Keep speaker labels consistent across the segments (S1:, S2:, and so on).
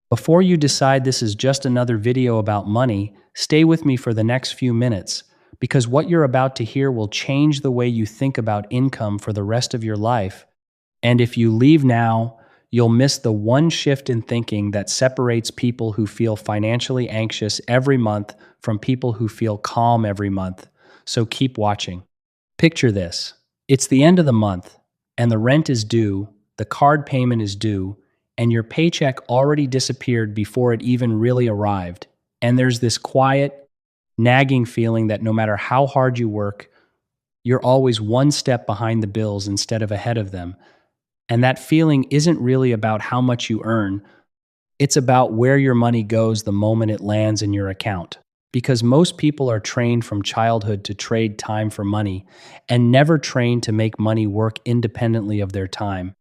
S1: Before you decide this is just another video about money, stay with me for the next few minutes, because what you're about to hear will change the way you think about income for the rest of your life. And if you leave now, you'll miss the one shift in thinking that separates people who feel financially anxious every month from people who feel calm every month. So keep watching. Picture this. It's the end of the month, and the rent is due, the card payment is due, and your paycheck already disappeared before it even really arrived. And there's this quiet, nagging feeling that no matter how hard you work, you're always one step behind the bills instead of ahead of them. And that feeling isn't really about how much you earn, it's about where your money goes the moment it lands in your account. Because most people are trained from childhood to trade time for money and never trained to make money work independently of their time,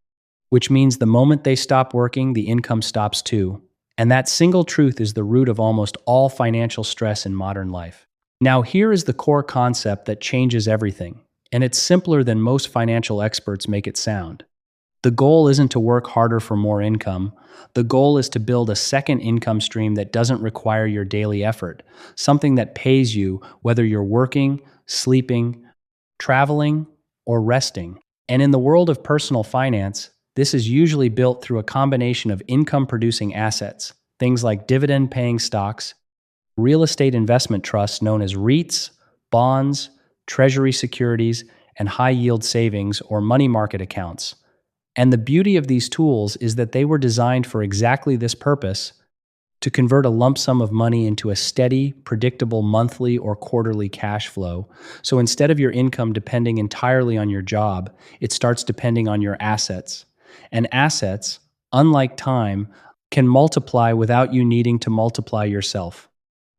S1: which means the moment they stop working, the income stops too. And that single truth is the root of almost all financial stress in modern life. Now, here is the core concept that changes everything, and it's simpler than most financial experts make it sound. The goal isn't to work harder for more income. The goal is to build a second income stream that doesn't require your daily effort, something that pays you whether you're working, sleeping, traveling, or resting. And in the world of personal finance, this is usually built through a combination of income-producing assets, things like dividend-paying stocks, real estate investment trusts known as REITs, bonds, treasury securities, and high-yield savings or money market accounts. And the beauty of these tools is that they were designed for exactly this purpose, to convert a lump sum of money into a steady, predictable monthly or quarterly cash flow. So instead of your income depending entirely on your job, it starts depending on your assets. And assets, unlike time, can multiply without you needing to multiply yourself.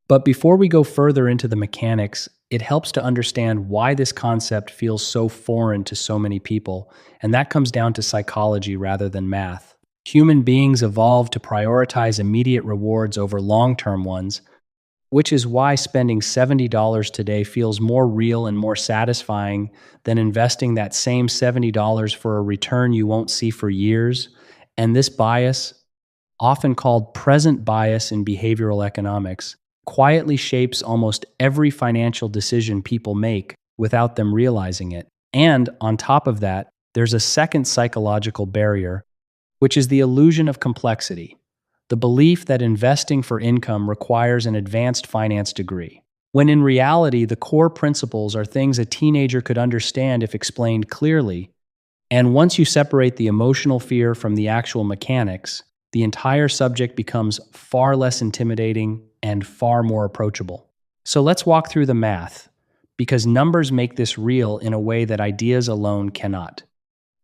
S1: But before we go further into the mechanics, it helps to understand why this concept feels so foreign to so many people, and that comes down to psychology rather than math. Human beings evolved to prioritize immediate rewards over long-term ones, which is why spending $70 today feels more real and more satisfying than investing that same $70 for a return you won't see for years. And this bias, often called present bias in behavioral economics, quietly shapes almost every financial decision people make without them realizing it. And on top of that, there's a second psychological barrier, which is the illusion of complexity, the belief that investing for income requires an advanced finance degree, when in reality, the core principles are things a teenager could understand if explained clearly. And once you separate the emotional fear from the actual mechanics, the entire subject becomes far less intimidating and far more approachable. So let's walk through the math, because numbers make this real in a way that ideas alone cannot.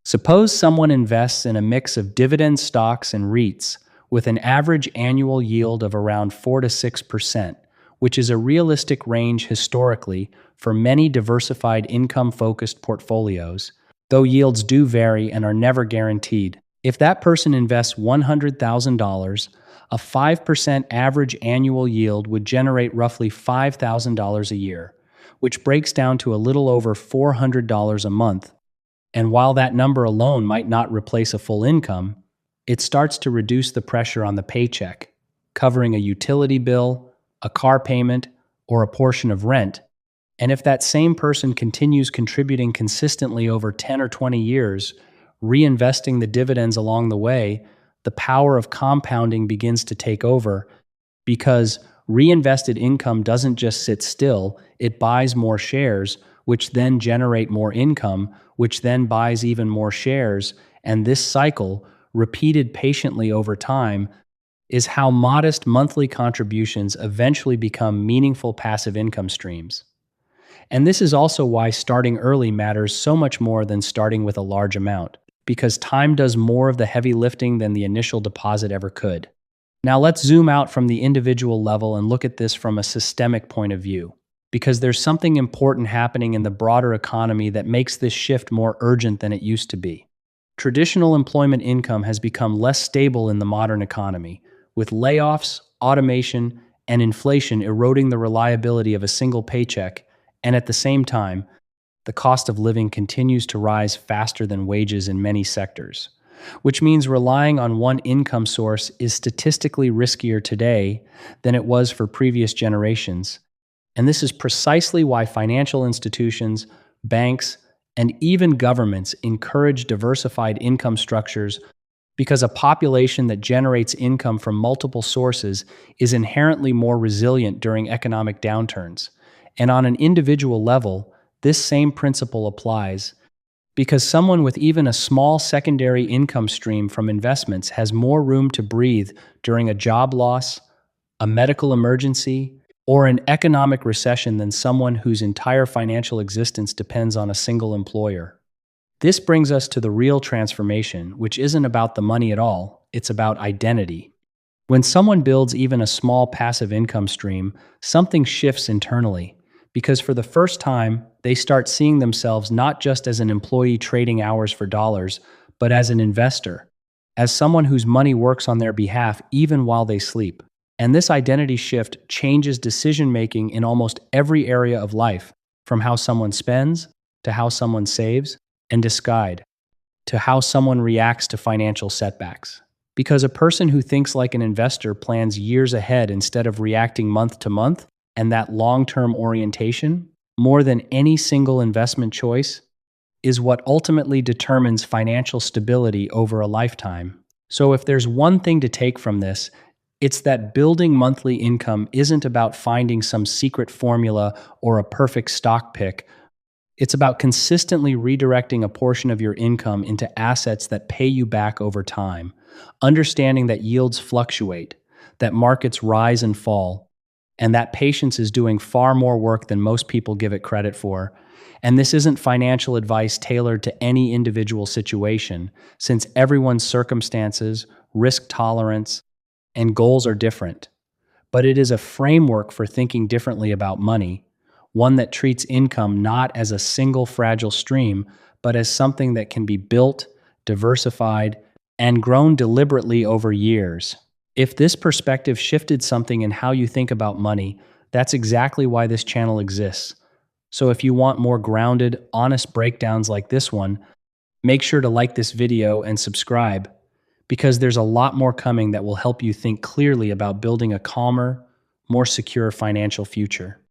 S1: Suppose someone invests in a mix of dividend stocks and REITs with an average annual yield of around 4 to 6%, which is a realistic range historically for many diversified income-focused portfolios, though yields do vary and are never guaranteed. If that person invests $100,000, a 5% average annual yield would generate roughly $5,000 a year, which breaks down to a little over $400 a month. And while that number alone might not replace a full income, it starts to reduce the pressure on the paycheck, covering a utility bill, a car payment, or a portion of rent. And if that same person continues contributing consistently over 10 or 20 years, reinvesting the dividends along the way, the power of compounding begins to take over, because reinvested income doesn't just sit still, it buys more shares, which then generate more income, which then buys even more shares, and this cycle, repeated patiently over time, is how modest monthly contributions eventually become meaningful passive income streams. And this is also why starting early matters so much more than starting with a large amount, because time does more of the heavy lifting than the initial deposit ever could. Now let's zoom out from the individual level and look at this from a systemic point of view, because there's something important happening in the broader economy that makes this shift more urgent than it used to be. Traditional employment income has become less stable in the modern economy, with layoffs, automation, and inflation eroding the reliability of a single paycheck, and at the same time, the cost of living continues to rise faster than wages in many sectors. which means relying on one income source is statistically riskier today than it was for previous generations. And this is precisely why financial institutions, banks, and even governments encourage diversified income structures, because a population that generates income from multiple sources is inherently more resilient during economic downturns. And on an individual level, this same principle applies, because someone with even a small secondary income stream from investments has more room to breathe during a job loss, a medical emergency, or an economic recession than someone whose entire financial existence depends on a single employer. This brings us to the real transformation, which isn't about the money at all, it's about identity. When someone builds even a small passive income stream, something shifts internally, because for the first time, they start seeing themselves not just as an employee trading hours for dollars, but as an investor, as someone whose money works on their behalf even while they sleep. And this identity shift changes decision-making in almost every area of life, from how someone spends, to how someone saves, and discard, to how someone reacts to financial setbacks. Because a person who thinks like an investor plans years ahead instead of reacting month to month, and that long-term orientation, more than any single investment choice, is what ultimately determines financial stability over a lifetime. So if there's one thing to take from this, it's that building monthly income isn't about finding some secret formula or a perfect stock pick. It's about consistently redirecting a portion of your income into assets that pay you back over time, understanding that yields fluctuate, that markets rise and fall, and that patience is doing far more work than most people give it credit for. And this isn't financial advice tailored to any individual situation, since everyone's circumstances, risk tolerance, and goals are different. But it is a framework for thinking differently about money, one that treats income not as a single fragile stream, but as something that can be built, diversified, and grown deliberately over years. If this perspective shifted something in how you think about money, that's exactly why this channel exists. So if you want more grounded, honest breakdowns like this one, make sure to like this video and subscribe, because there's a lot more coming that will help you think clearly about building a calmer, more secure financial future.